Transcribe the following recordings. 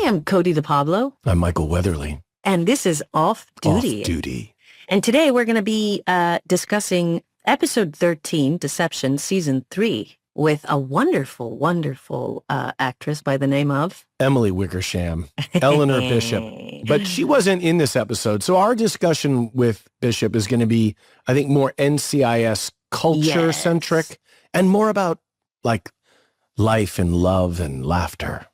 am Cote DePablo. I'm Michael Weatherly. And this is Off Duty. Off Duty. And today we're going to be discussing episode 13, Deception, season 3, with a wonderful, wonderful actress by the name of Emily Wickersham, Eleanor Bishop. But she wasn't in this episode. So our discussion with Bishop is going to be, I think, more NCIS culture-centric and more about, like, life and love and laughter.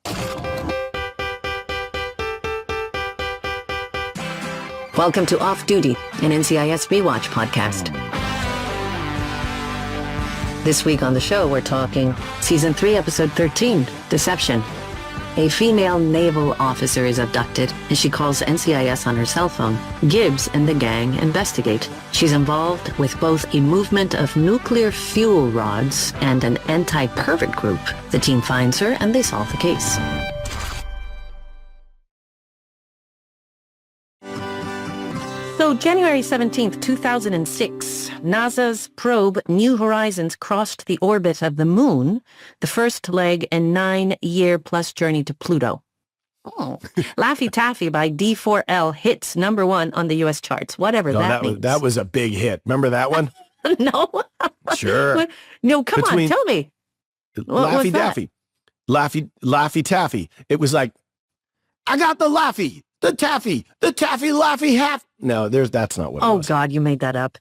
Welcome to Off Duty, an NCIS Rewatch podcast. This week on the show, we're talking Season 3, Episode 13, Deception. A female naval officer is abducted, and she calls NCIS on her cell phone. Gibbs and the gang investigate. She's involved with both a movement of nuclear fuel rods and an anti-pervert group. The team finds her, and they solve the case. So January 17th, 2006, NASA's probe New Horizons crossed the orbit of the moon, the first leg in 9-year-plus journey to Pluto. Oh, Laffy Taffy by D4L hits #1 on the U.S. charts, whatever that means. That was a big hit. Remember that one? No. Sure. No, come on, tell me. Laffy Taffy. Laffy Taffy. It was like, I got the Laffy. The Taffy, Laffy, half. No, that's not what it was. Oh, God, you made that up.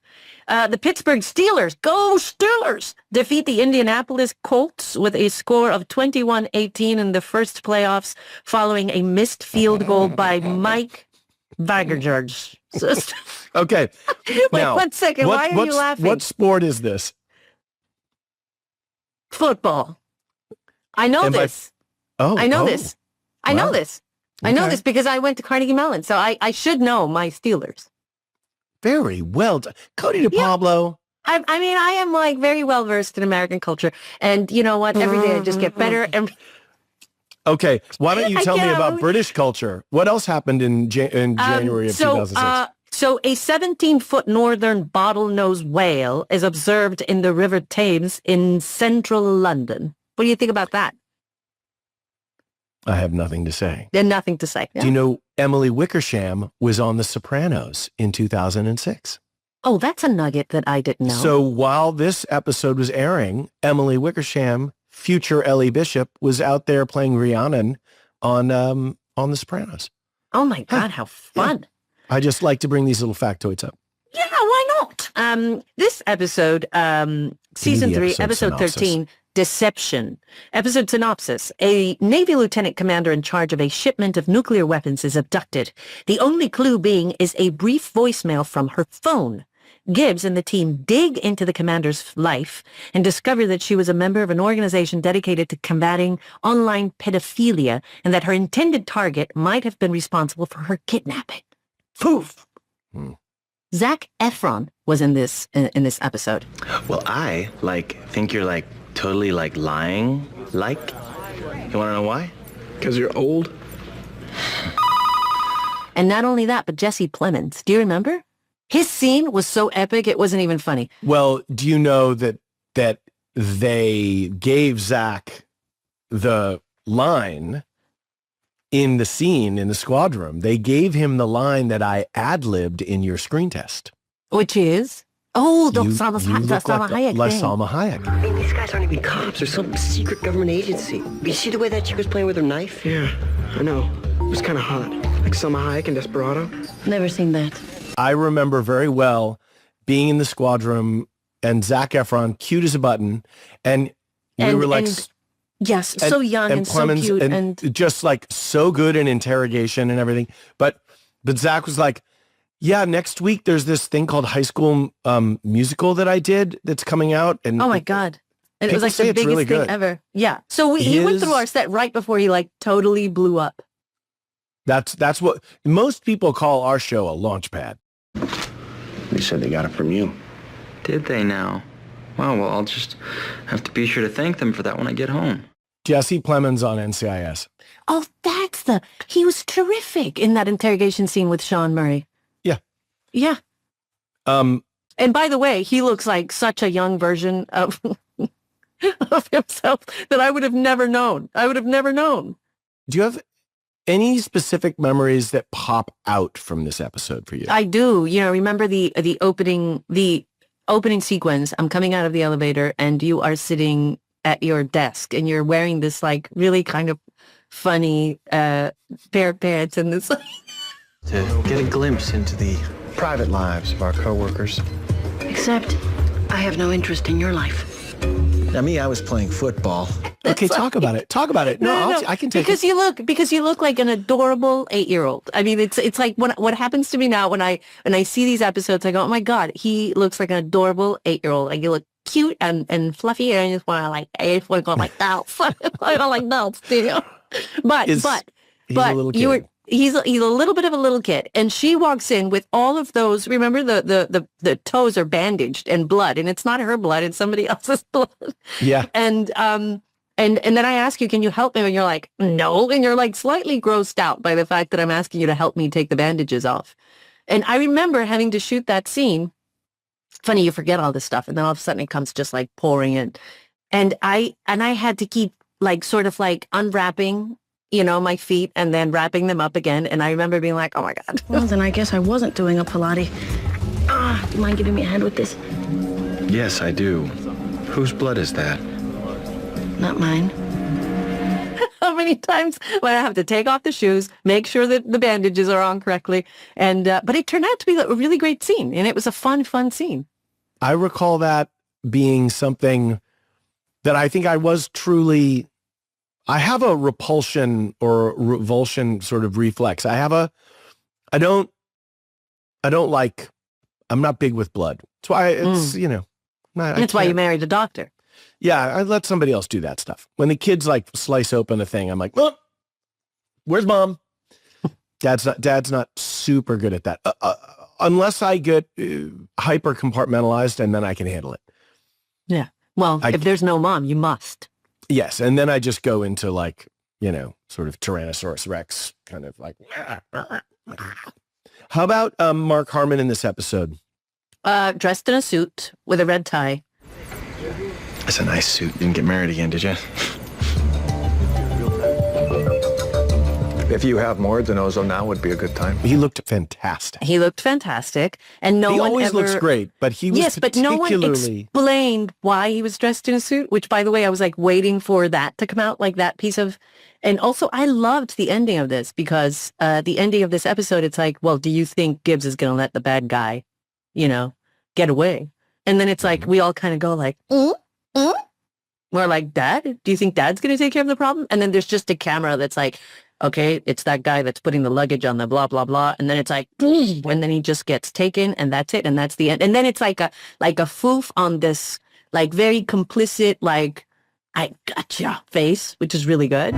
The Pittsburgh Steelers, go Steelers, defeat the Indianapolis Colts with a score of 21-18 in the first playoffs following a missed field goal by Mike Vagergeorge. Okay. Wait, now, 1 second. Why are you laughing? What sport is this? Football. I know this. I know this. I know this. I know this because I went to Carnegie Mellon, so I should know my Steelers. Very well done. Cote DePablo. Yeah. I mean, I am like very well versed in American culture, and you know what? Every day I just get better. And okay, why don't you tell me about British culture? What else happened in January of 2006? So a 17-foot northern bottlenose whale is observed in the River Thames in central London. What do you think about that? I have nothing to say. Then nothing to say. Yeah. Do you know Emily Wickersham was on The Sopranos in 2006? Oh, that's a nugget that I didn't know. So while this episode was airing, Emily Wickersham, future Ellie Bishop, was out there playing Rhiannon on The Sopranos. Oh my God, how fun. Yeah. I just like to bring these little factoids up. Yeah, why not? This episode, season 3, episode 13, Deception. Episode synopsis. A Navy lieutenant commander in charge of a shipment of nuclear weapons is abducted. The only clue being is a brief voicemail from her phone. Gibbs and the team dig into the commander's life and discover that she was a member of an organization dedicated to combating online pedophilia and that her intended target might have been responsible for her kidnapping. Poof! Zac Efron was in this episode. Well, I think you're totally lying. You want to know why? Because you're old. And not only that, but Jesse Plemons. Do you remember? His scene was so epic, it wasn't even funny. Well, do you know that they gave Zach the line in the scene in the squad room? They gave him the line that I ad-libbed in your screen test. Which is? Oh, the Salma Hayek thing. Salma Hayek. I mean, these guys aren't even cops or some secret government agency. You see the way that chick was playing with her knife? Yeah, I know. It was kind of hot. Like Salma Hayek in Desperado. Never seen that. I remember very well being in the squad room and Zac Efron, cute as a button, and we were like... Yes, so young and so cute. And just so good in interrogation and everything. But Zach was like, yeah, next week there's this thing called High School Musical that I did that's coming out. And oh my God. And it was the biggest really thing ever. Yeah. So he went through our set right before he totally blew up. That's what most people call our show a launch pad. They said they got it from you. Did they now? Wow, well, I'll just have to be sure to thank them for that when I get home. Jesse Plemons on NCIS. Oh, he was terrific in that interrogation scene with Sean Murray. Yeah. Yeah. And by the way, he looks like such a young version of of himself that I would have never known. Do you have any specific memories that pop out from this episode for you? I do. You know, remember the opening sequence. I'm coming out of the elevator and you are sitting at your desk and you're wearing this like really kind of funny pair of pants and this. To get a glimpse into the private lives of our coworkers. Except I have no interest in your life. Now, me, I was playing football. Okay, talk about it. Talk about it. No, I can take because it. Because you look like an adorable 8-year-old. I mean, it's like what happens to me now when I see these episodes, I go, oh my God, he looks like an adorable 8-year-old. Like you look cute and fluffy, and I just want to go like that. I don't like that, you know. But he's a little kid. He's a little bit of a little kid, and she walks in with all of those. Remember, the toes are bandaged and blood, and it's not her blood; it's somebody else's blood. Yeah. And then I ask you, can you help me? And you're like, no, and you're like slightly grossed out by the fact that I'm asking you to help me take the bandages off. And I remember having to shoot that scene. Funny, you forget all this stuff, and then all of a sudden it comes just like pouring in, and I had to keep like sort of like unwrapping, you know, my feet and then wrapping them up again. And I remember being like, oh my God. Well, then I guess I wasn't doing a Pilates. Do you mind giving me a hand with this? Yes, I do. Whose blood is that? Not mine. How many times when I have to take off the shoes, make sure that the bandages are on correctly. And, but it turned out to be a really great scene. And it was a fun scene. I recall that being something that I think I was truly, I have a repulsion or revulsion sort of reflex. I'm not big with blood. That's why it's, you know. That's why you married a doctor. Yeah, I let somebody else do that stuff. When the kids like slice open a thing, I'm like, oh, where's mom? Dad's not super good at that. Unless I get hyper compartmentalized, and then I can handle it. Yeah. Well, if there's no mom, you must. Yes. And then I just go into like, you know, sort of Tyrannosaurus Rex kind of like. How about Mark Harmon in this episode? Dressed in a suit with a red tie. That's a nice suit. Didn't get married again, did you? If you have more, Donoso, now would be a good time. He looked fantastic. And he always looks great, but he was but no one explained why he was dressed in a suit, which, by the way, I was like waiting for that to come out, like that piece of, and also I loved the ending of this because the ending of this episode, it's like, well, do you think Gibbs is going to let the bad guy, you know, get away? And then it's like, we all kind of go like, we're like, Dad, do you think Dad's going to take care of the problem? And then there's just a camera that's like, okay, it's that guy that's putting the luggage on the blah, blah, blah. And then it's like, and then he just gets taken and that's it. And that's the end. And then it's like a foof on this, like very complicit, like, I gotcha face, which is really good.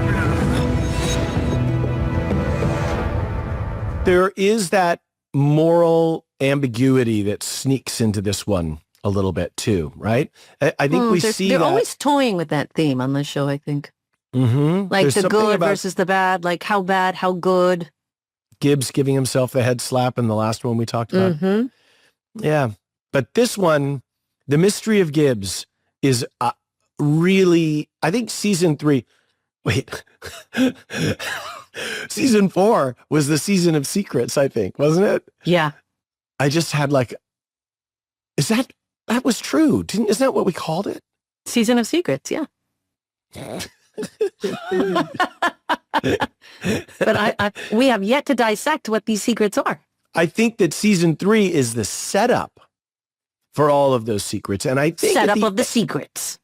There is that moral ambiguity that sneaks into this one a little bit too, right? I think we see they're that. always toying with that theme on the show, I think. Mm-hmm. Like there's the good versus the bad, like how bad, how good. Gibbs giving himself the head slap in the last one we talked about. Mm-hmm. Yeah. But this one, the mystery of Gibbs is really, I think season 3, season 4 was the season of secrets, I think, wasn't it? Yeah. I just had like, that was true. Isn't that what we called it? Season of secrets. Yeah. But we have yet to dissect what these secrets are. I think that season 3 is the setup for all of those secrets. And I think setup of the secrets.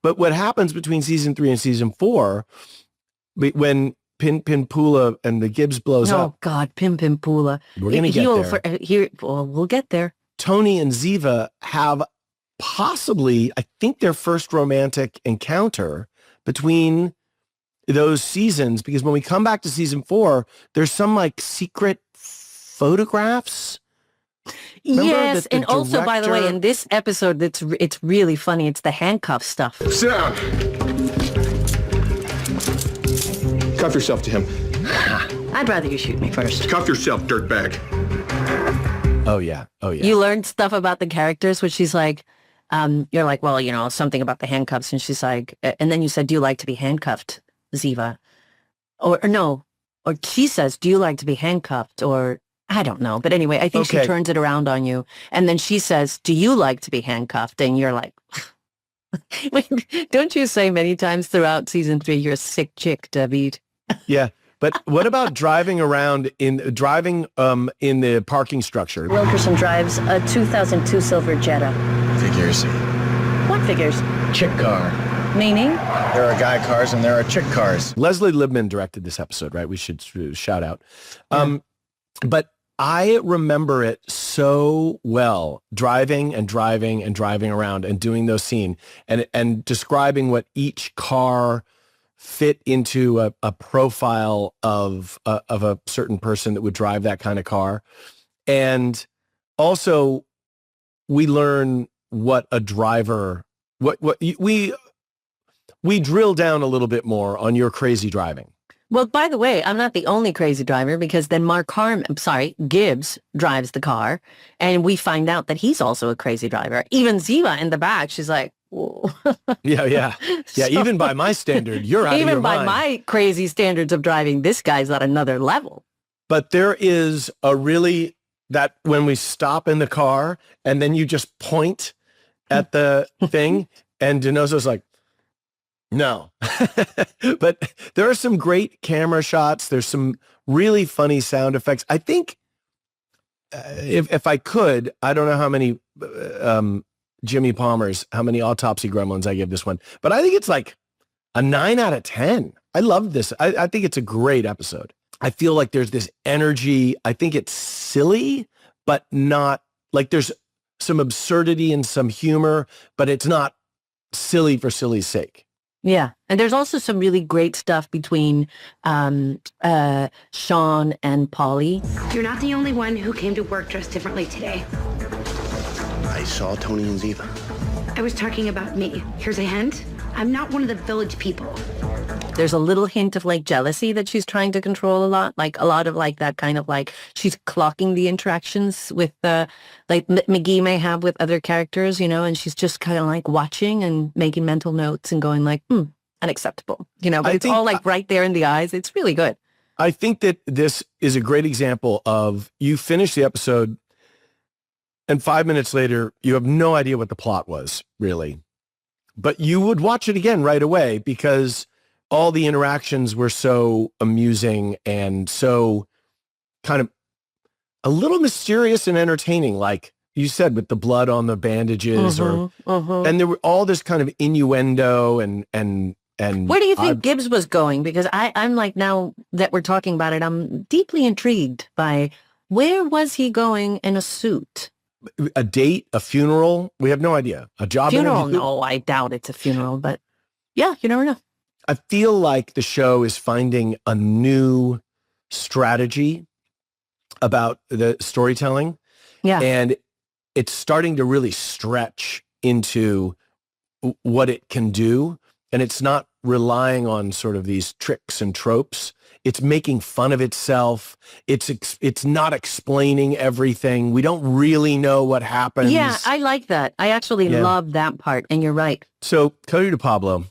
But what happens between season 3 and season 4, when Pin Pula and the Gibbs blows up. Oh God, Pin Pula. We're going to get there. We'll get there. Tony and Ziva have possibly, I think, their first romantic encounter between those seasons, because when we come back to season 4, there's some like secret photographs. Remember yes, and also, by the way, in this episode, it's really funny. It's the handcuff stuff. Sit down. Cuff yourself to him. I'd rather you shoot me first. Cuff yourself, dirtbag. Oh, yeah. You learned stuff about the characters, which she's like, you're like, well, you know, something about the handcuffs. And she's like, and then you said, do you like to be handcuffed, Ziva? Or no, or she says, do you like to be handcuffed? Or I don't know. But anyway, I think she turns it around on you. And then she says, do you like to be handcuffed? And you're like, don't you say many times throughout season 3, you're a sick chick, David? Yeah. But what about driving around in the parking structure? Wickersham drives a 2002 silver Jetta. Figures. What figures? Chick car. Meaning? There are guy cars and there are chick cars. Leslie Libman directed this episode, right? We should shout out. But I remember it so well, driving around and doing those scenes and describing what each car fit into a profile of a certain person that would drive that kind of car. And also we learn what a driver, we drill down a little bit more on your crazy driving. Well, by the way, I'm not the only crazy driver, because then Gibbs drives the car, and we find out that he's also a crazy driver. Even Ziva in the back, she's like, whoa. Yeah. Even by my standard, you're out of your mind. Even by my crazy standards of driving, this guy's at another level. But there is that when we stop in the car and then you just point at the thing and Donoso's like, no. But there are some great camera shots. There's some really funny sound effects. I think if I could, I don't know how many Jimmy Palmer's, how many Autopsy Gremlins I give this one, but I think it's like a 9 out of 10. I love this. I think it's a great episode. I feel like there's this energy. I think it's silly, but not like there's some absurdity and some humor, but it's not silly for silly's sake. Yeah. And there's also some really great stuff between Sean and Polly. You're not the only one who came to work dressed differently today. I saw Tony and Ziva. I was talking about me. Here's a hint. I'm not one of the village people. There's a little hint of like jealousy that she's trying to control a lot. Like a lot of like that kind of like she's clocking the interactions with like McGee may have with other characters, you know, and she's just kind of like watching and making mental notes and going like, unacceptable, you know, but it's all like right there in the eyes. It's really good. I think that this is a great example of you finish the episode and 5 minutes later, you have no idea what the plot was really, but you would watch it again right away because all the interactions were so amusing and so kind of a little mysterious and entertaining, like you said, with the blood on the bandages and there were all this kind of innuendo and where do you think Gibbs was going? Because I'm like, now that we're talking about it, I'm deeply intrigued by where was he going in a suit? A date, a funeral? We have no idea. A job funeral? Interview? No, I doubt it's a funeral, but yeah, you never know. I feel like the show is finding a new strategy about the storytelling. Yeah. And it's starting to really stretch into what it can do. And it's not relying on sort of these tricks and tropes. It's making fun of itself. It's not explaining everything. We don't really know what happens. Yeah, I like that. I actually love that part. And you're right. So, Cody to Pablo.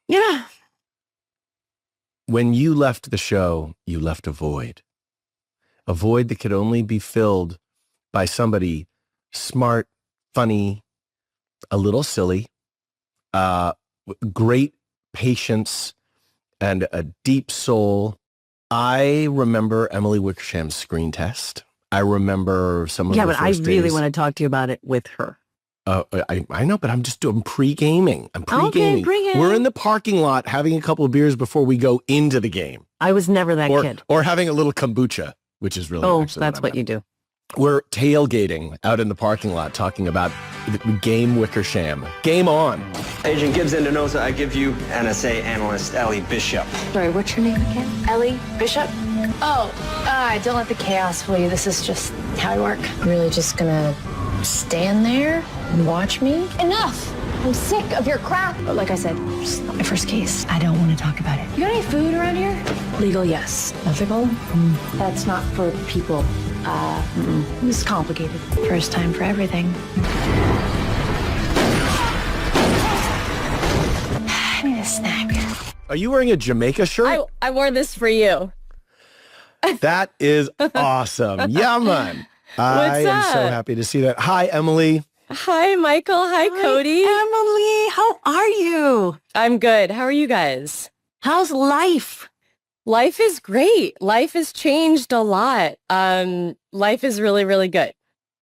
Yeah. When you left the show, you left a void that could only be filled by somebody smart, funny, a little silly, great patience, and a deep soul. I remember Emily Wickersham's screen test. I remember some of the first days. I really want to talk to you about it with her. I know, but I'm just doing pre-gaming. I'm pre-gaming. Okay, pre-game. We're in the parking lot having a couple of beers before we go into the game. I was never that kid. Or having a little kombucha, which is really that's what you do. We're tailgating out in the parking lot talking about Game Wickersham. Game on. Agent Gibbs and Donoso, I give you NSA analyst Ellie Bishop. Sorry, what's your name again? Ellie Bishop? Don't let the chaos fool you. This is just how I work. Really just gonna stand there and watch me? Enough! I'm sick of your crap. But like I said, it's not my first case. I don't want to talk about it. You got any food around here? Legal, yes. Ethical? That's not for people. It's complicated. First time for everything. I need a snack. Are you wearing a Jamaica shirt? I wore this for you. That is awesome. Yeah, man. I am so happy to see that. Hi, Emily. Hi, Michael. Hi, Cody. Emily, how are you? I'm good. How are you guys? How's life? Life is great. Life has changed a lot. Life is really, really good.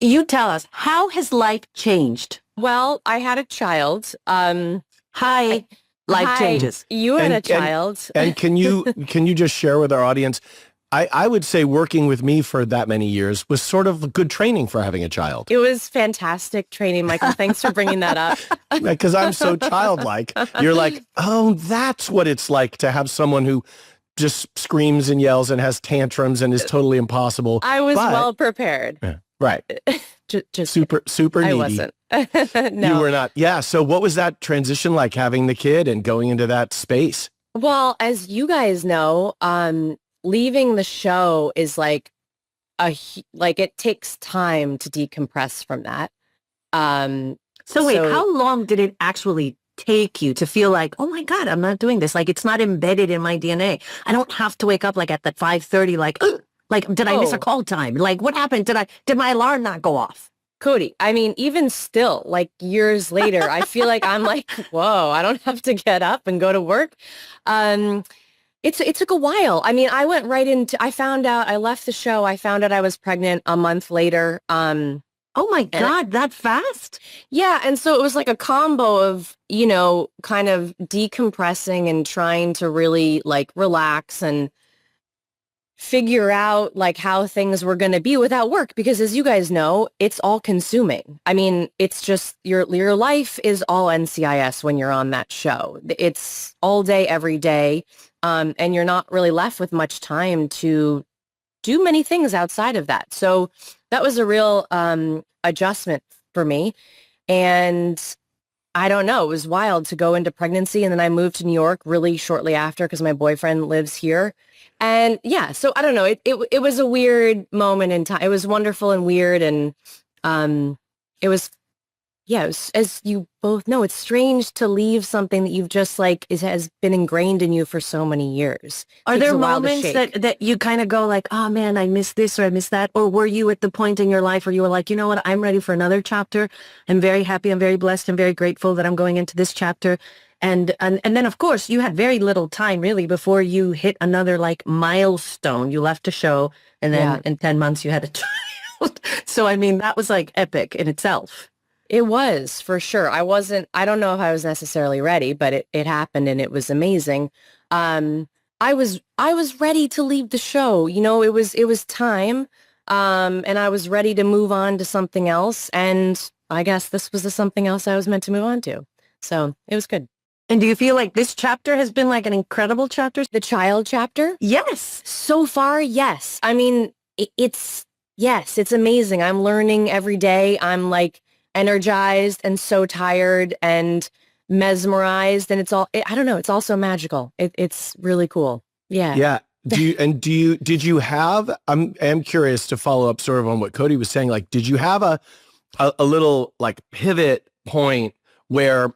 You tell us, how has life changed? Well, I had a child. Life changes. You had a child. And can you just share with our audience? I would say working with me for that many years was sort of good training for having a child. It was fantastic training, Michael. Thanks for bringing that up. Because I'm so childlike. You're like, oh, that's what it's like to have someone who just screams and yells and has tantrums and is totally impossible. I was well prepared. Yeah, right. just super needy. I wasn't. No. You were not. Yeah. So what was that transition like, having the kid and going into that space? Well, as you guys know, leaving the show is like it takes time to decompress from that. So wait, how long did it actually take you to feel like, oh my God, I'm not doing this? Like, it's not embedded in my DNA. I don't have to wake up like at that 5:30, like, did I miss a call time? Like, what happened? Did my alarm not go off? Cody, I mean, even still, like years later, I feel like I'm like, whoa, I don't have to get up and go to work. It took a while. I mean, I went right into, I left the show. I found out I was pregnant a month later. Oh my God, that fast? Yeah. And so it was like a combo of, kind of decompressing and trying to really like relax and figure out like how things were going to be without work. Because as you guys know, it's all consuming. I mean, it's just your life is all NCIS when you're on that show. It's all day, every day. And you're not really left with much time to do many things outside of that. So that was a real adjustment for me. And I don't know, it was wild to go into pregnancy. And then I moved to New York really shortly after because my boyfriend lives here. And yeah, so I don't know, it was a weird moment in time. It was wonderful and weird. And it was, as you both know, it's strange to leave something that you've just like, has been ingrained in you for so many years. Are there moments that you kind of go like, oh man, I missed this or I missed that? Or were you at the point in your life where you were like, you know what, I'm ready for another chapter. I'm very happy. I'm very blessed. I'm very grateful that I'm going into this chapter. And then, of course, you had very little time really before you hit another like milestone. You left the show and then in 10 months you had a child. So, I mean, that was like epic in itself. It was, for sure. I don't know if I was necessarily ready, but it happened and it was amazing. I was ready to leave the show. It was time. And I was ready to move on to something else. And I guess this was the something else I was meant to move on to. So it was good. And do you feel like this chapter has been like an incredible chapter? The child chapter? Yes. So far, yes. I mean, it's amazing. I'm learning every day. I'm like energized and so tired and mesmerized. And I don't know, it's also magical. It's really cool. Yeah. Yeah. Did you have, I'm curious to follow up sort of on what Cody was saying. Like, did you have a little like pivot point where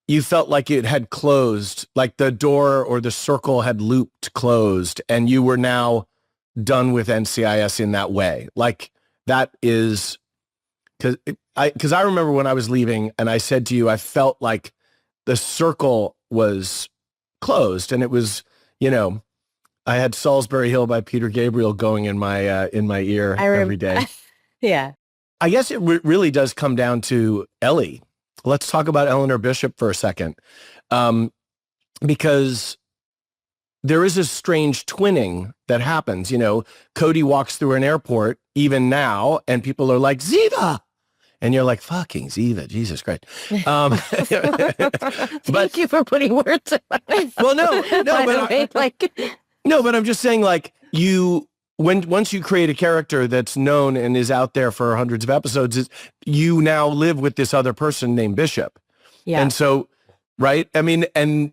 you felt like it had closed, like the door or the circle had looped closed and you were now done with NCIS in that way? Like that is, because I remember when I was leaving and I said to you, I felt like the circle was closed and it was, I had Salisbury Hill by Peter Gabriel going in my ear every day. Yeah. I guess it really does come down to Ellie. Let's talk about Eleanor Bishop for a second, because there is a strange twinning that happens. Cody walks through an airport even now, and people are like, Ziva! And you're like, fucking Ziva, Jesus Christ. Thank you for putting words in my mouth. Well, no, but I'm just saying, like, once you create a character that's known and is out there for hundreds of episodes, you now live with this other person named Bishop. Yeah. And so, right? I mean, and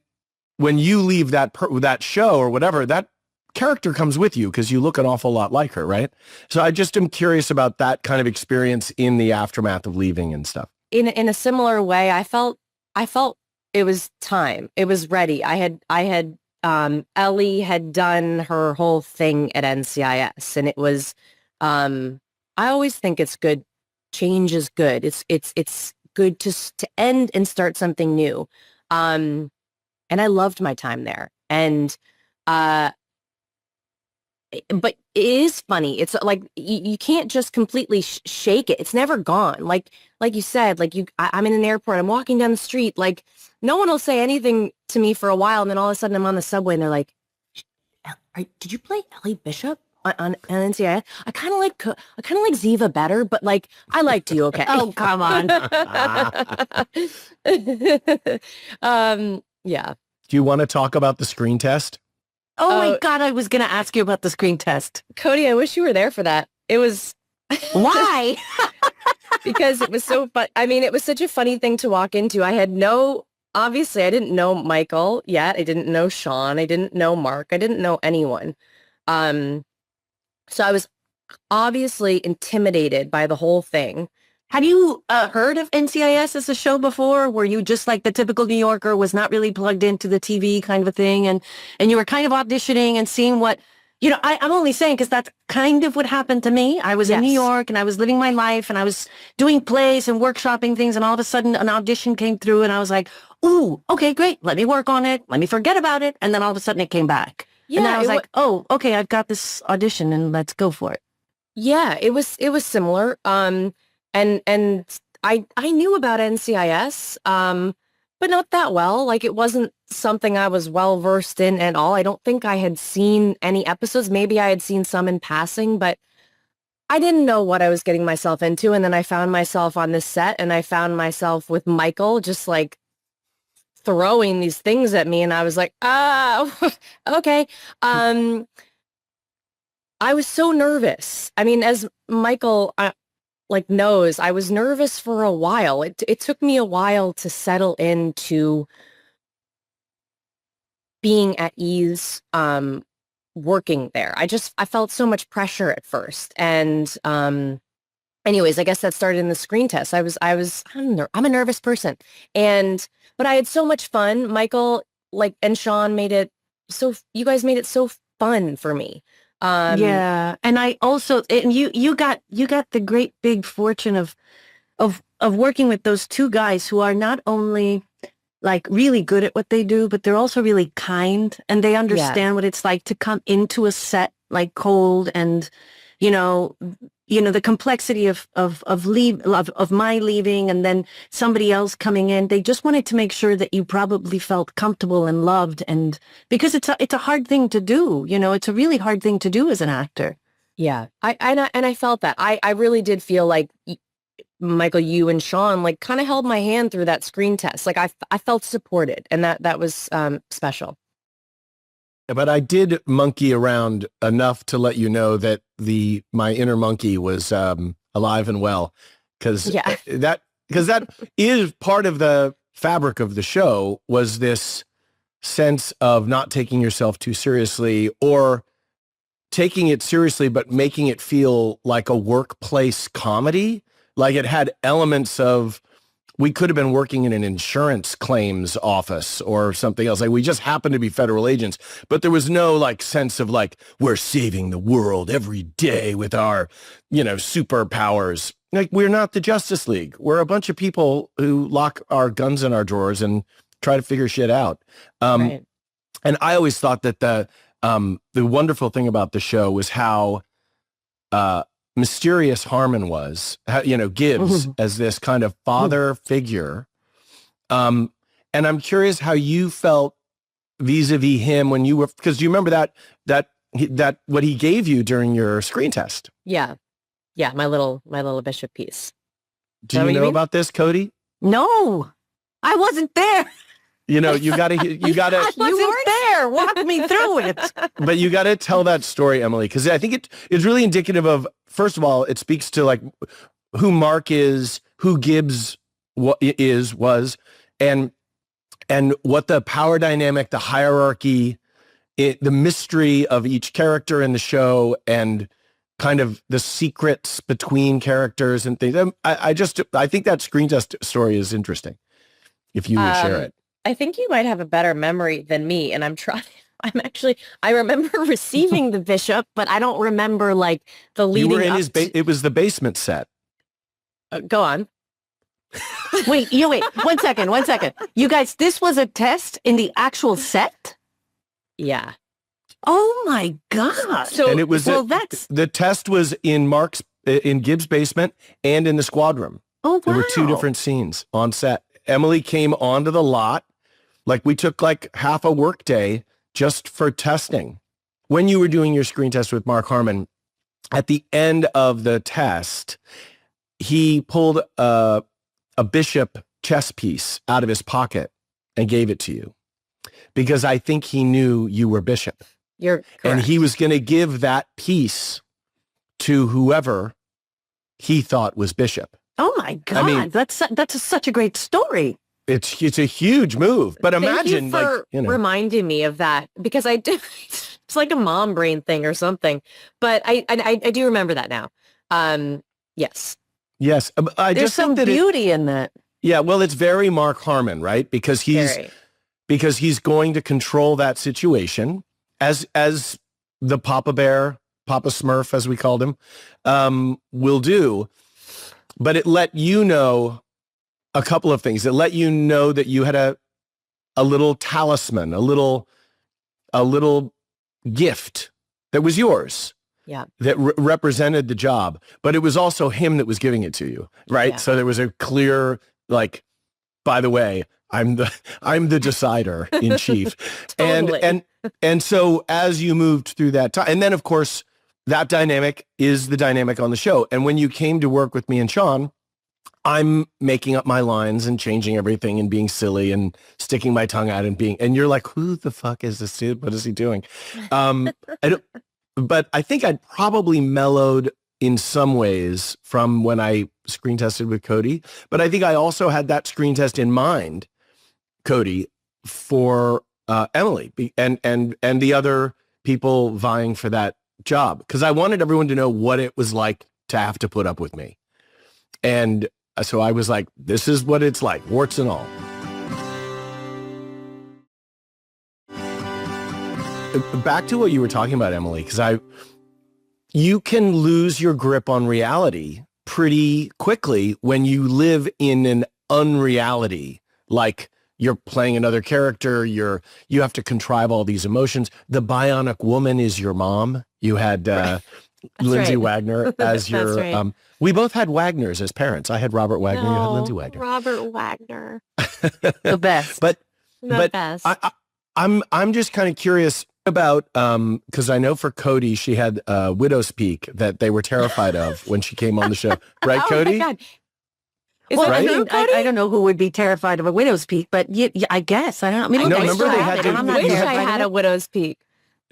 when you leave that show or whatever, that character comes with you because you look an awful lot like her, right? So I just am curious about that kind of experience in the aftermath of leaving and stuff. In a similar way, I felt it was time. It was ready. I had Ellie had done her whole thing at NCIS, and it was, I always think it's good. Change is good. It's good to end and start something new. And I loved my time there. And, but it is funny. It's like, you can't just completely shake it. It's never gone. Like you said, like I'm in an airport, I'm walking down the street, like no one will say anything to me for a while. And then all of a sudden I'm on the subway and they're like, did you play Ellie Bishop on NCIS? I kind of like Ziva better, but like, I liked you. Okay. Oh, come on. Yeah. Do you want to talk about the screen test? Oh my God, I was going to ask you about the screen test. Cody, I wish you were there for that. It was... Why? Because it was so fun. I mean, it was such a funny thing to walk into. Obviously, I didn't know Michael yet. I didn't know Sean. I didn't know Mark. I didn't know anyone. So I was obviously intimidated by the whole thing. Had you heard of NCIS as a show before? Were you just like the typical New Yorker, was not really plugged into the TV kind of a thing, and you were kind of auditioning and seeing what, I'm only saying because that's kind of what happened to me. I was in New York and I was living my life and I was doing plays and workshopping things, and all of a sudden an audition came through and I was like, ooh, okay, great. Let me work on it. Let me forget about it. And then all of a sudden it came back. Yeah, and then I was like, oh, okay, I've got this audition and let's go for it. Yeah, it was similar. And I knew about NCIS, but not that well. Like, it wasn't something I was well versed in at all. I don't think I had seen any episodes. Maybe I had seen some in passing, but I didn't know what I was getting myself into. And then I found myself on this set, and I found myself with Michael just like throwing these things at me, and I was like, okay. I was so nervous. I mean, as Michael knows, I was nervous for a while. It took me a while to settle into being at ease working there. I felt so much pressure at first. And anyways, I guess that started in the screen test. I'm a nervous person. But I had so much fun. Michael and Sean you guys made it so fun for me. Yeah, and I also, and you got the great big fortune of working with those two guys who are not only like really good at what they do, but they're also really kind, and they understand what it's like to come into a set like cold, and the complexity of my leaving and then somebody else coming in. They just wanted to make sure that you probably felt comfortable and loved, and because it's a hard thing to do. It's a really hard thing to do as an actor. Yeah, I felt that. I really did feel like Michael, you and Sean kind of held my hand through that screen test. Like, I felt supported, and that was special. But I did monkey around enough to let you know that my inner monkey was alive and well, because that is part of the fabric of the show, was this sense of not taking yourself too seriously, or taking it seriously but making it feel like a workplace comedy. Like, it had elements of, we could have been working in an insurance claims office or something else. Like, we just happened to be federal agents, but there was no sense of we're saving the world every day with our, superpowers. Like, we're not the Justice League. We're a bunch of people who lock our guns in our drawers and try to figure shit out. Right. And I always thought that the wonderful thing about the show was how, mysterious Harmon was, Gibbs as this kind of father figure. And I'm curious how you felt vis-a-vis him when you were, because do you remember that what he gave you during your screen test? Yeah. Yeah. My little Bishop piece. Do you know about this, Cody? No, I wasn't there. You gotta. I wasn't there. Walk me through it. But you gotta tell that story, Emily, because I think it's really indicative of, first of all, it speaks to who Mark is, who Gibbs was, and what the power dynamic, the hierarchy, the mystery of each character in the show, and kind of the secrets between characters and things. I think that screen test story is interesting, if you would share it. I think you might have a better memory than me, and I'm trying. I remember receiving the Bishop, but I don't remember like the You leading were in up his it was the basement set. go on. Wait, 1 second. You guys, this was a test in the actual set? Yeah. Oh my God. So And it was the test was in Gibbs' basement and in the squad room. Oh, wow. There were 2 different scenes on set. Emily came onto the lot. Like we took like half a work day just for testing. When you were doing your screen test with Mark Harmon, at the end of the test, he pulled a Bishop chess piece out of his pocket and gave it to you because I think he knew you were Bishop. You're correct. And he was going to give that piece to whoever he thought was Bishop. Oh my God. I mean, that's such a great story. It's a huge move, but imagine Thank you for reminding me of that because I do. It's like a mom brain thing or something, but I do remember that now. Yes. Yes. I There's just think some that beauty in that. Yeah. Well, it's very Mark Harmon, right? Because he's going to control that situation as the Papa Bear, Papa Smurf, as we called him, will do. But it let you know a couple of things. It let you know that you had a little talisman, a little gift that was yours. Yeah. That represented the job, but it was also him that was giving it to you, right? Yeah. So there was a clear, like, by the way, I'm the decider in chief. Totally. and so as you moved through that time, and then of course that dynamic is the dynamic on the show. And when you came to work with me and Sean, I'm making up my lines and changing everything and being silly and sticking my tongue out and you're like, who the fuck is this dude? What is he doing? But I think I'd probably mellowed in some ways from when I screen tested with Cody. But I think I also had that screen test in mind, Cody, for Emily and the other people vying for that job. Because I wanted everyone to know what it was like to have to put up with me. And so I was like, this is what it's like, warts and all. Back to what you were talking about, Emily, because you can lose your grip on reality pretty quickly when you live in an unreality. Like you're playing another character, you have to contrive all these emotions. The bionic woman is your mom. You had Lindsay Wagner as your. Right. We both had Wagners as parents. I had Robert Wagner. You had Lindsay Wagner. Robert Wagner. The best. But best. I'm just kind of curious about because I know for Cody she had widow's peak that they were terrified of when she came on the show, right, Cody? My God. I mean, I don't know who would be terrified of a widow's peak, but I guess I don't know. I mean, No, remember they had to- I wish I had a widow's peak.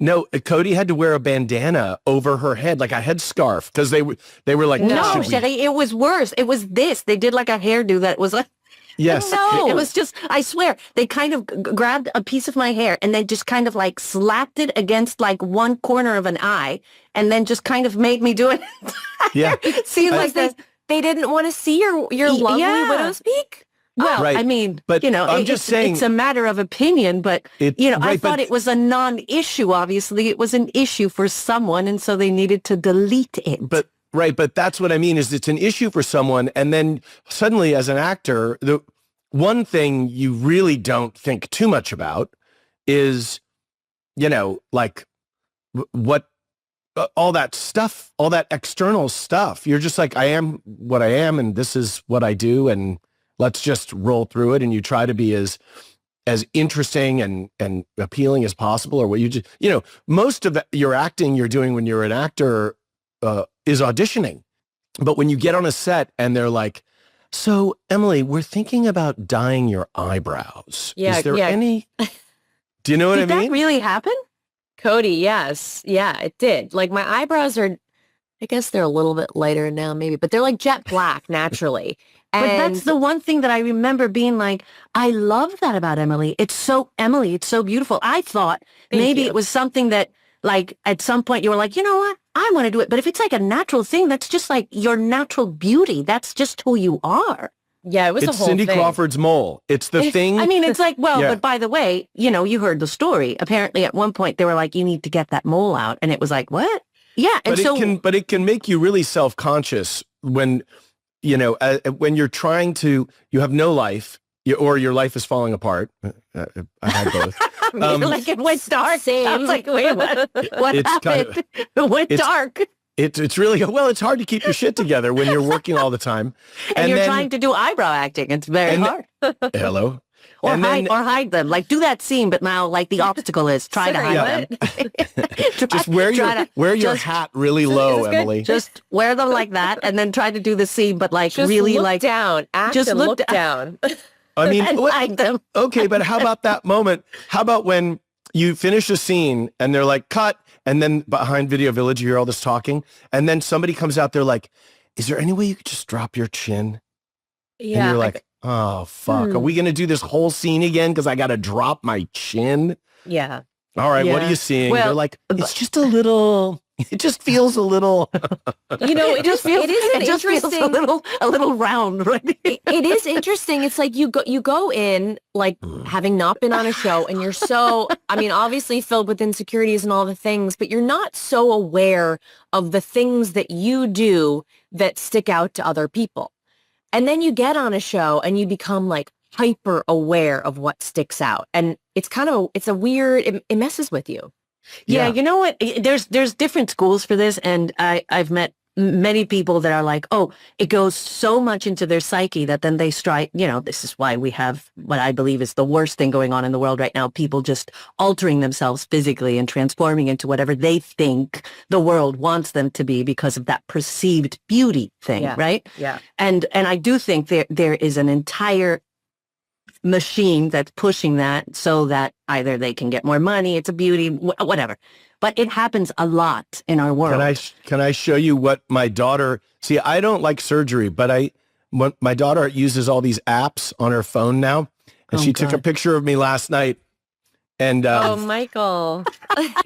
No, Cody had to wear a bandana over her head, like a headscarf, because they were like, no, Sherry, it was worse. It was this. They did like a hairdo that was like. Yes. No, it was just, I swear, they kind of grabbed a piece of my hair and then just kind of like slapped it against like one corner of an eye and then just kind of made me do it. Yeah. See, like they didn't want to see your lovely widow's peak? Well, Right. I mean, But I'm just saying, it's a matter of opinion, but, I thought it was a non-issue, obviously. It was an issue for someone, and so they needed to delete it. But that's what I mean is it's an issue for someone, and then suddenly as an actor, the one thing you really don't think too much about is, like what all that stuff, all that external stuff. You're just like, I am what I am, and this is what I do, and let's just roll through it. And you try to be as interesting and appealing as possible, or what you just, most of your acting you're doing when you're an actor is auditioning. But when you get on a set and they're like, so Emily, we're thinking about dyeing your eyebrows. Yeah, is there any, do you know what I mean? Did that really happen? Cody, yes. Yeah, it did. Like my eyebrows are, I guess they're a little bit lighter now maybe, but they're like jet black naturally. But that's the one thing that I remember being like, I love that about Emily. It's so Emily. It's so beautiful. I thought maybe it was something that like at some point you were like, you know what? I want to do it. But if it's like a natural thing, that's just like your natural beauty. That's just who you are. Yeah, it was a It's whole Cindy thing. Crawford's mole. It's the thing. I mean, it's like, well, Yeah. but by the way, you heard the story. Apparently at one point they were like, you need to get that mole out. And it was like, what? Yeah. And But it can make you really self-conscious when, when you're trying to, you have no life or your life is falling apart. I had both. like it went dark. Same. I was like, wait, what It's kind happened? It went dark. It's really, well, it's hard to keep your shit together when you're working all the time. And you're then- trying to do eyebrow acting. It's very hard. Hello. Or And then- hide them. Like do that scene, but now like the obstacle is try to hide them. Just wear your hat really low, Emily. Just wear them like that, and then try to do the scene, but like Just really look like down. Act just and look look down. I mean, and hide them. okay, but how about that moment? How about when you finish a scene and they're like, cut, and then behind Video Village, you hear all this talking, and then somebody comes out there like, is there any way you could just drop your chin? Yeah. And you're like, oh, fuck. Are we going to do this whole scene again because I got to drop my chin? Yeah. All right, what are Yeah. you seeing? Well, they're like, it's just a little, it just feels a little. It just feels it is an just feels interesting a little round, right? it is interesting. It's like you go in like having not been on a show and you're so, I mean, obviously filled with insecurities and all the things, but you're not so aware of the things that you do that stick out to other people. And then you get on a show and you become like hyper aware of what sticks out. And it's a weird, it messes with you. Yeah, you know what? There's different schools for this, and I've met many people that are like, oh, it goes so much into their psyche that then they strike, this is why we have what I believe is the worst thing going on in the world right now, people just altering themselves physically and transforming into whatever they think the world wants them to be because of that perceived beauty thing, right? Yeah. And I do think there is an entire machine that's pushing that so that either they can get more money, it's a beauty, whatever. But it happens a lot in our world. Can I show you what my daughter, see, I don't like surgery, but my daughter uses all these apps on her phone now. And she took a picture of me last night. And Oh, Michael.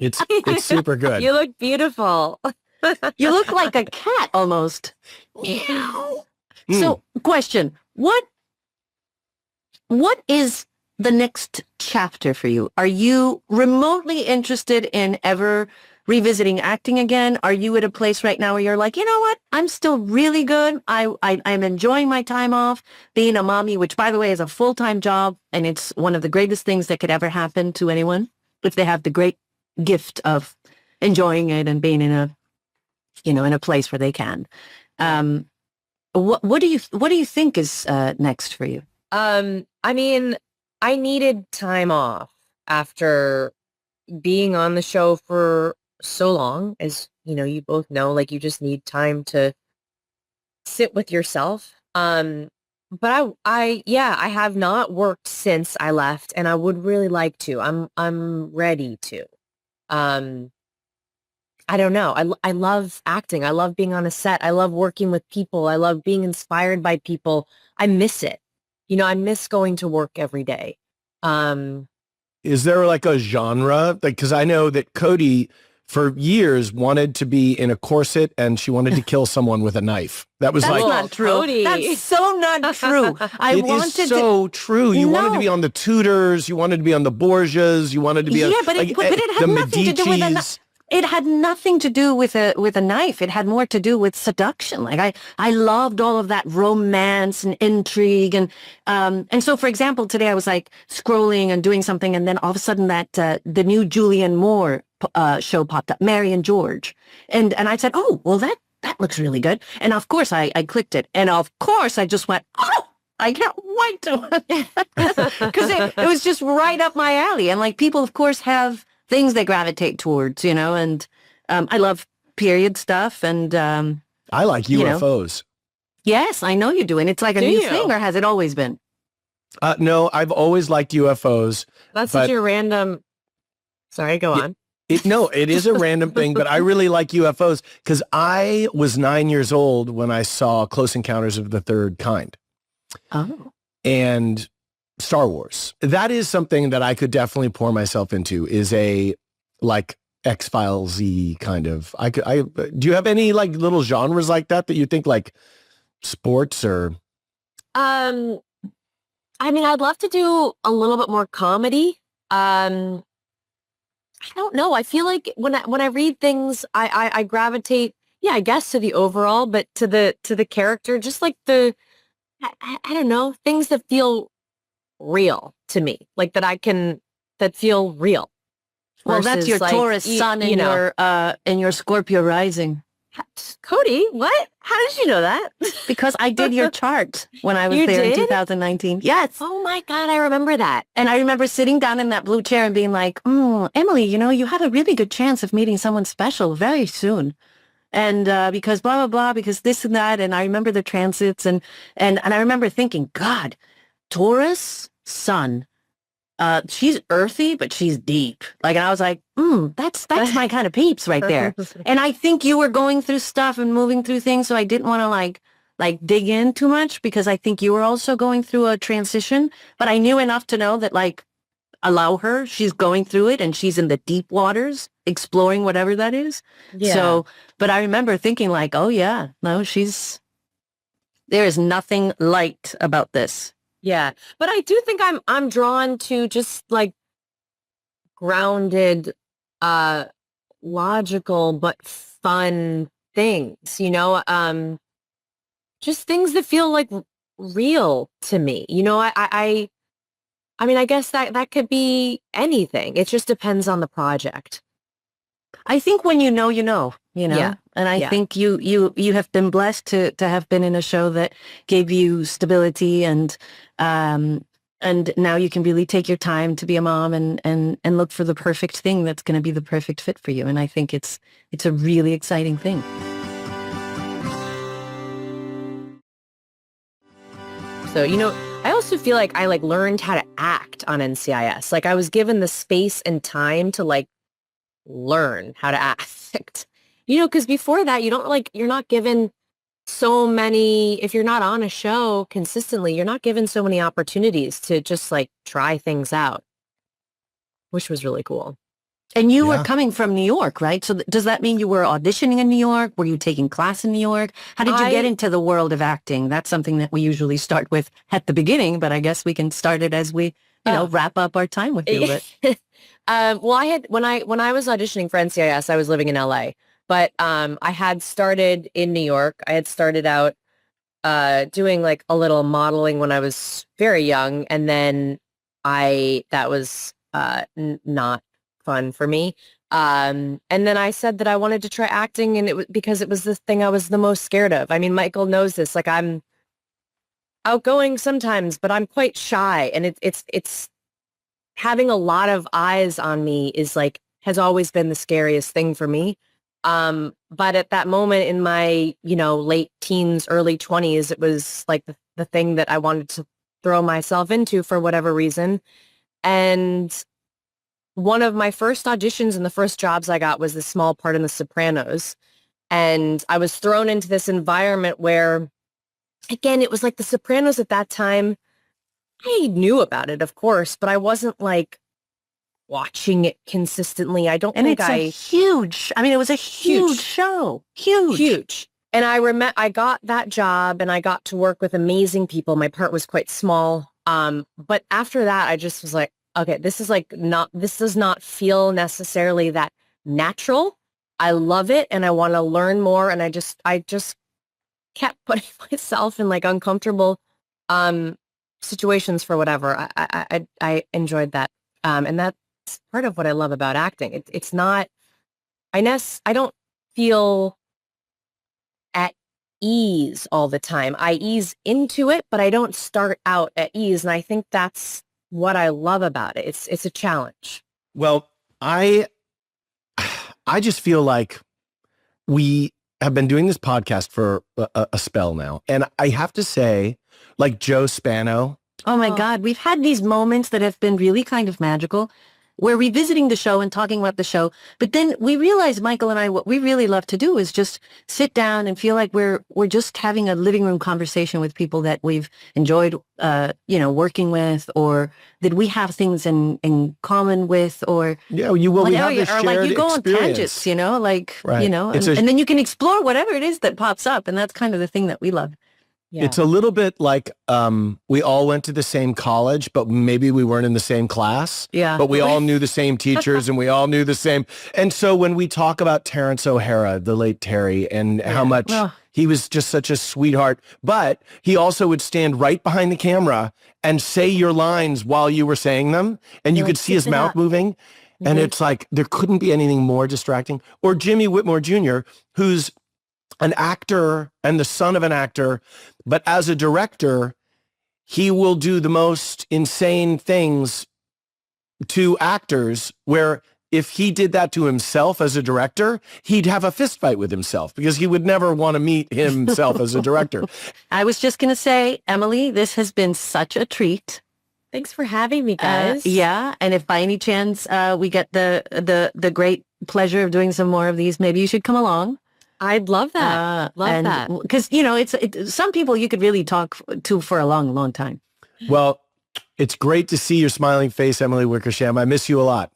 it's super good. You look beautiful. You look like a cat almost. So, question, what is the next chapter for you? Are you remotely interested in ever revisiting acting again? Are you at a place right now where you're like, you know what? I'm still really good. I'm enjoying my time off being a mommy, which by the way is a full-time job. And it's one of the greatest things that could ever happen to anyone if they have the great gift of enjoying it and being in a place where they can. What do you think is next for you? I mean, I needed time off after being on the show for so long, as you both know, like you just need time to sit with yourself. But I have not worked since I left, and I would really like to. I'm ready to. I don't know. I love acting. I love being on a set. I love working with people. I love being inspired by people. I miss it. I miss going to work every day. Is there like a genre? Like, because I know that Cote for years wanted to be in a corset and she wanted to kill someone with a knife. That's not true. Cody. That's so not true. It is so true. You wanted to be on the Tudors. You wanted to be on the Borgias. You wanted to be but it had nothing to do with a it had nothing to do with a knife. It had more to do with seduction. Like I loved all of that romance and intrigue, and so for example, today I was like scrolling and doing something, and then all of a sudden that the new Julianne Moore show popped up, Mary and George, and I said, oh well, that looks really good, and of course I clicked it, and of course I just went, oh, I can't wait to, because it was just right up my alley, and like people of course have things they gravitate towards, and I love period stuff, and I like UFOs. Yes, I know you do, and it's like a new thing, or has it always been? No, I've always liked UFOs. That's such a random. Sorry, go on. It is a random thing, but I really like UFOs because I was 9 years old when I saw Close Encounters of the Third Kind. Oh. And Star Wars. That is something that I could definitely pour myself into, is a like X-Files-y kind of. Do you have any like little genres like that you think, like sports or I mean, I'd love to do a little bit more comedy. I don't know. I feel like when I read things, I gravitate, yeah, I guess to the overall, but to the character, just like I don't know, things that feel real to me, like that feel real. Well, that's your Versus, like, Taurus sun and your Scorpio rising. Cody, what? How did you know that? Because I did your chart when I was You there in did? 2019. Yes. Oh my God, I remember that. And I remember sitting down in that blue chair and being like, Emily, you have a really good chance of meeting someone special very soon. And because blah, blah, blah, because this and that. And I remember the transits and I remember thinking, God, Taurus, sun, she's earthy, but she's deep. Like, and I was like, that's my kind of peeps right there. And I think you were going through stuff and moving through things. So I didn't want to like dig in too much because I think you were also going through a transition, but I knew enough to know that like, allow her, she's going through it and she's in the deep waters exploring whatever that is. Yeah. So, but I remember thinking like, oh yeah, no, there is nothing light about this. Yeah, but I do think I'm drawn to just like grounded, logical but fun things, just things that feel like real to me. I mean, I guess that could be anything. It just depends on the project. I think when you know, Yeah. And I think you have been blessed to have been in a show that gave you stability and now you can really take your time to be a mom and look for the perfect thing that's going to be the perfect fit for you. And I think it's a really exciting thing. So, I also feel like I learned how to act on NCIS. Like I was given the space and time to learn how to act, because before that, you're not given so many, if you're not on a show consistently, you're not given so many opportunities to just try things out, which was really cool. And you were coming from New York, right? So does that mean you were auditioning in New York? Were you taking class in New York? How did you get into the world of acting? That's something that we usually start with at the beginning, but I guess we can start it as we, wrap up our time with you. But. Well, I had, when I was auditioning for NCIS, I was living in LA, but I had started in New York. I had started out doing a little modeling when I was very young, and then that was not fun for me. And then I said that I wanted to try acting, and it was because it was the thing I was the most scared of. I mean, Michael knows this. I'm outgoing sometimes, but I'm quite shy, and it's having a lot of eyes on me has always been the scariest thing for me. But at that moment in my, late teens, early 20s, it was the thing that I wanted to throw myself into for whatever reason. And one of my first auditions and the first jobs I got was this small part in The Sopranos. And I was thrown into this environment where, again, it was like The Sopranos at that time. I knew about it, of course, but I wasn't watching it consistently. I don't think it was a huge show. Huge. And I got that job and I got to work with amazing people. My part was quite small. But after that, I just was like, okay, this does not feel necessarily that natural. I love it and I want to learn more. And I just kept putting myself in uncomfortable situations for whatever. I enjoyed that. And that's part of what I love about acting. It's not, I don't feel at ease all the time. I ease into it, but I don't start out at ease. And I think that's what I love about it. It's a challenge. Well, I just feel like we have been doing this podcast for a spell now. And I have to say, Joe Spano. Oh my God. We've had these moments that have been really kind of magical. We're revisiting the show and talking about the show. But then we realize, Michael and I, what we really love to do is just sit down and feel like we're just having a living room conversation with people that we've enjoyed, working with, or that we have things in common with, or we have this shared you go on experience. tangents, Right. and then you can explore whatever it is that pops up. And that's kind of the thing that we love. It's a little bit like we all went to the same college, but maybe we weren't in the same class. Yeah. But we all knew the same teachers and we all knew the same. And so when we talk about Terrence O'Hara, the late Terry, and how much he was just such a sweetheart, but he also would stand right behind the camera and say your lines while you were saying them. And you could see his mouth moving. And it's like, there couldn't be anything more distracting. Or Jimmy Whitmore Jr., who's an actor and the son of an actor, but as a director, he will do the most insane things to actors where if he did that to himself as a director, he'd have a fist fight with himself because he would never want to meet himself as a director. I was just going to say, Emily, this has been such a treat. Thanks for having me, guys. Yeah, and if by any chance we get the great pleasure of doing some more of these, maybe you should come along. I'd love that. Love that. Because, you know, it's some people you could really talk to for a long, long time. Well, it's great to see your smiling face, Emily Wickersham. I miss you a lot.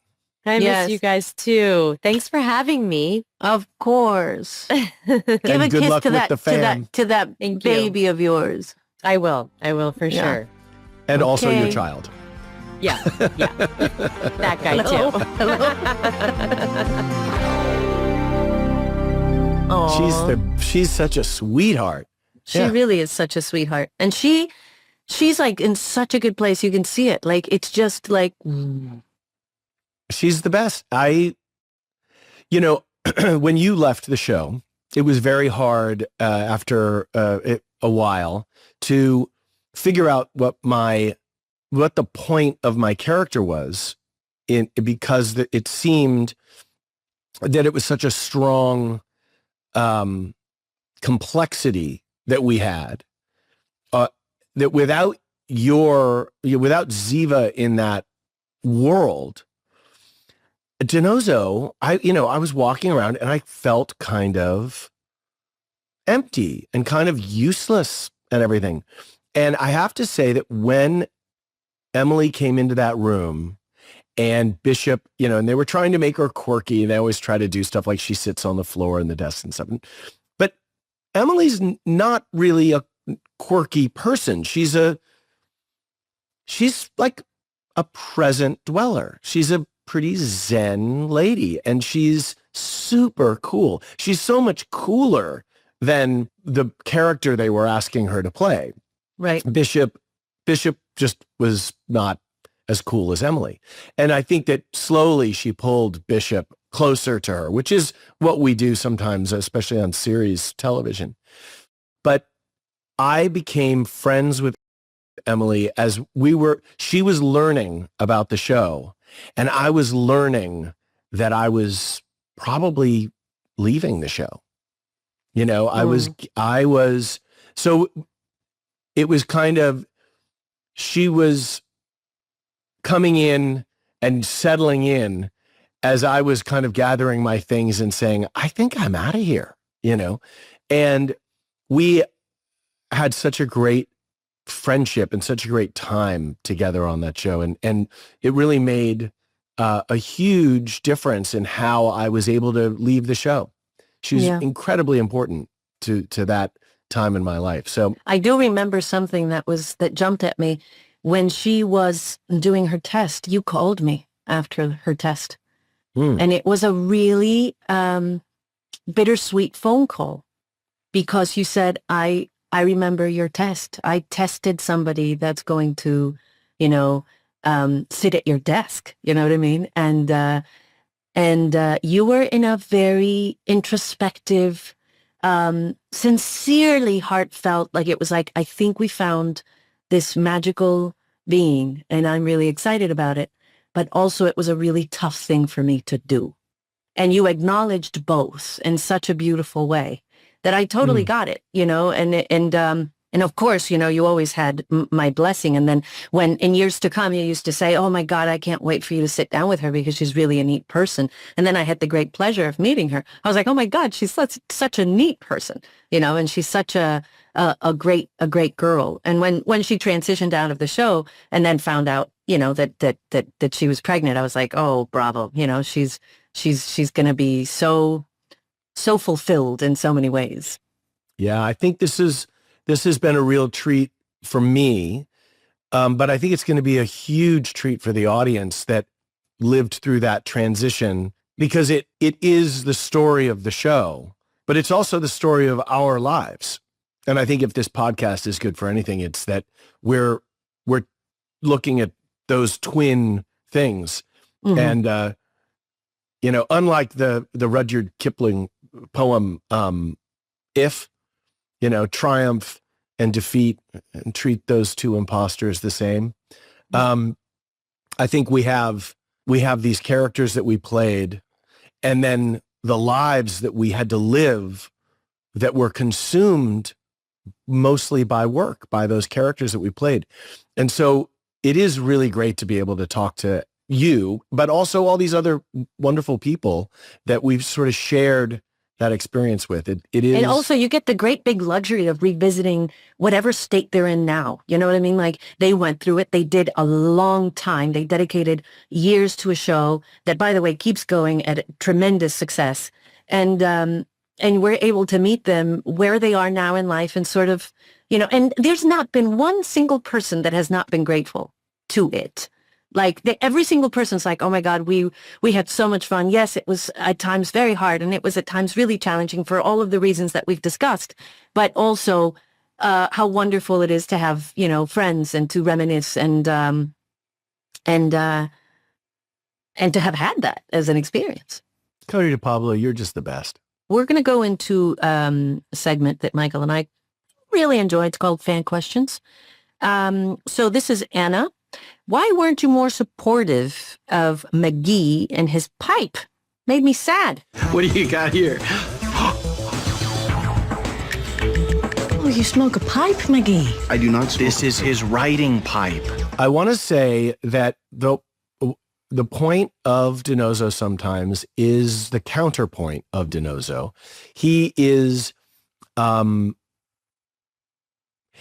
I miss you guys too. Thanks for having me. Of course. Give and a good kiss luck to with that the fam. to that baby of yours. I will for sure. And also your child. Yeah. That guy too. She's such a sweetheart. She really is such a sweetheart. And she's like in such a good place. You can see it. Like, it's just like, she's the best. When you left the show, it was very hard after a while to figure out what the point of my character was because it seemed that it was such a strong complexity that we had, that without Ziva in that world, Denozo, I was walking around and I felt kind of empty and kind of useless and everything. And I have to say that when Emily came into that room and Bishop, and they were trying to make her quirky, and they always try to do stuff like she sits on the floor in the desk and stuff. But Emily's not really a quirky person. She's like a present dweller. She's a pretty zen lady, and she's super cool. She's so much cooler than the character they were asking her to play. Right. Bishop just was not as cool as Emily. And I think that slowly she pulled Bishop closer to her, which is what we do sometimes, especially on series television. But I became friends with Emily as she was learning about the show, and I was learning that I was probably leaving the show. So it was kind of, she was coming in and settling in as I was kind of gathering my things and saying, I think I'm out of here, and we had such a great friendship and such a great time together on that show. And it really made a huge difference in how I was able to leave the show. She was incredibly important to that time in my life. So I do remember something that jumped at me when she was doing her test. You called me after her test, and it was a really bittersweet phone call because you said, I remember your test. I tested somebody that's going to, sit at your desk. You know what I mean? And you were in a very introspective, sincerely heartfelt, like it was like, I think we found this magical being and I'm really excited about it. But also it was a really tough thing for me to do. And you acknowledged both in such a beautiful way that I totally got it, and of course, you always had my blessing. And then when in years to come, you used to say, oh my God, I can't wait for you to sit down with her because she's really a neat person. And then I had the great pleasure of meeting her. I was like, oh my God, she's such a neat person, and she's such a great girl. And when she transitioned out of the show and then found out, that she was pregnant, I was like, oh, bravo. She's going to be so fulfilled in so many ways. Yeah, I think this is This has been a real treat for me, but I think it's going to be a huge treat for the audience that lived through that transition, because it is the story of the show, but it's also the story of our lives. And I think if this podcast is good for anything, it's that we're looking at those twin things. And, unlike the Rudyard Kipling poem, If, triumph and defeat and treat those two imposters the same. I think we have these characters that we played, and then the lives that we had to live that were consumed mostly by work, by those characters that we played. And so it is really great to be able to talk to you, but also all these other wonderful people that we've sort of shared that experience with. It is. And also you get the great big luxury of revisiting whatever state they're in now. You know what I mean? Like, they went through it. They did a long time. They dedicated years to a show that, by the way, keeps going at tremendous success. And we're able to meet them where they are now in life, and sort of, and there's not been one single person that has not been grateful to it. Like, every single person's like, oh my God, we had so much fun. Yes, it was at times very hard, and it was at times really challenging for all of the reasons that we've discussed, but also how wonderful it is to have, friends and to reminisce and to have had that as an experience. Cody DePablo, you're just the best. We're going to go into a segment that Michael and I really enjoy. It's called Fan Questions. So this is Anna. Why weren't you more supportive of McGee and his pipe? Made me sad. What do you got here? Oh, you smoke a pipe, McGee? I do not smoke. This is his writing pipe. I want to say that the point of DiNozzo sometimes is the counterpoint of DiNozzo. He is,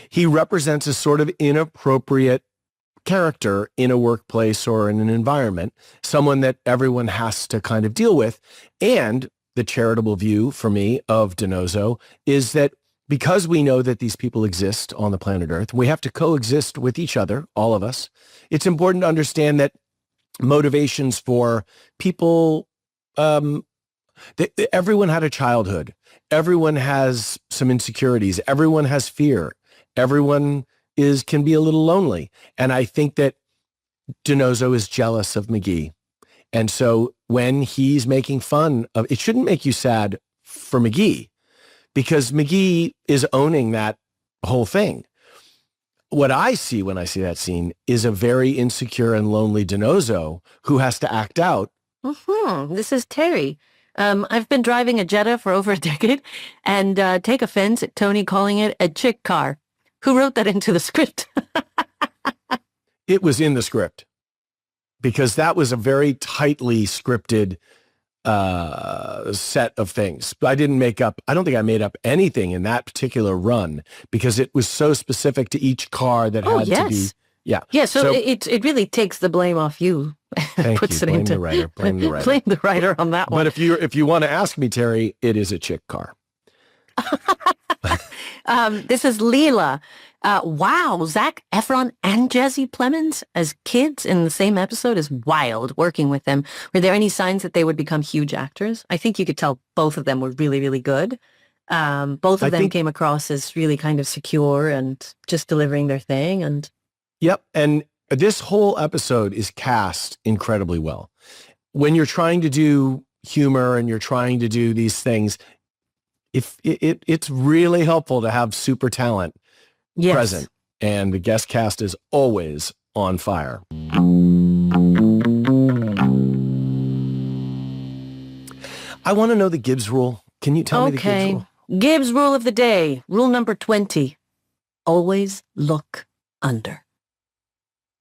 he represents a sort of inappropriate character in a workplace or in an environment, someone that everyone has to kind of deal with. And the charitable view for me of DiNozzo is that because we know that these people exist on the planet Earth, we have to coexist with each other, all of us. It's important to understand that motivations for people, everyone had a childhood. Everyone has some insecurities. Everyone has fear. Everyone can be a little lonely. And I think that DiNozzo is jealous of McGee. And so when he's making fun of, it shouldn't make you sad for McGee, because McGee is owning that whole thing. What I see when I see that scene is a very insecure and lonely DiNozzo who has to act out. This is Terry. I've been driving a Jetta for over a decade and take offense at Tony calling it a chick car. Who wrote that into the script? It was in the script, because that was a very tightly scripted set of things. I don't think I made up anything in that particular run, because it was so specific to each car that had to be. Yeah. Yeah. So it really takes the blame off you. Puts it into the writer. Blame the writer on that one. But if you want to ask me, Terry, it is a chick car. This is Leela. Wow, Zac Efron and Jessie Plemons as kids in the same episode is wild. Working with them, were there any signs that they would become huge actors? I think you could tell both of them were really, really good. Both of them came across as really kind of secure and just delivering their thing. And yep, and this whole episode is cast incredibly well. When you're trying to do humor and you're trying to do these things, it's really helpful to have super talent present, and the guest cast is always on fire. I want to know the Gibbs rule. Can you tell me the Gibbs rule? Gibbs rule of the day. Rule number 20. Always look under.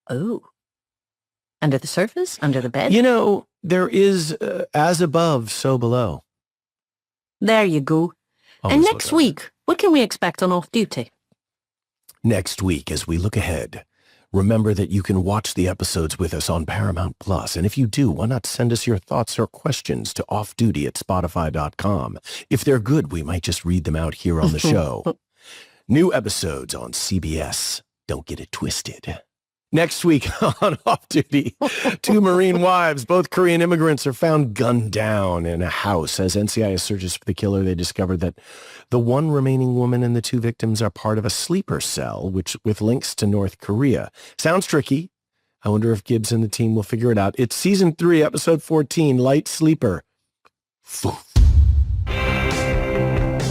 Oh. Under the surface? Under the bed? There is as above, so below. There you go. And next week, what can we expect on Off Duty? Next week, as we look ahead, remember that you can watch the episodes with us on Paramount Plus. And if you do, why not send us your thoughts or questions to offduty@spotify.com. If they're good, we might just read them out here on the show. New episodes on CBS. Don't get it twisted. Next week on Off Duty, 2 Marine wives, both Korean immigrants, are found gunned down in a house. As NCIS searches for the killer, they discovered that the one remaining woman and the 2 victims are part of a sleeper cell, with links to North Korea. Sounds tricky. I wonder if Gibbs and the team will figure it out. It's season 3, episode 14, Light Sleeper. Foof.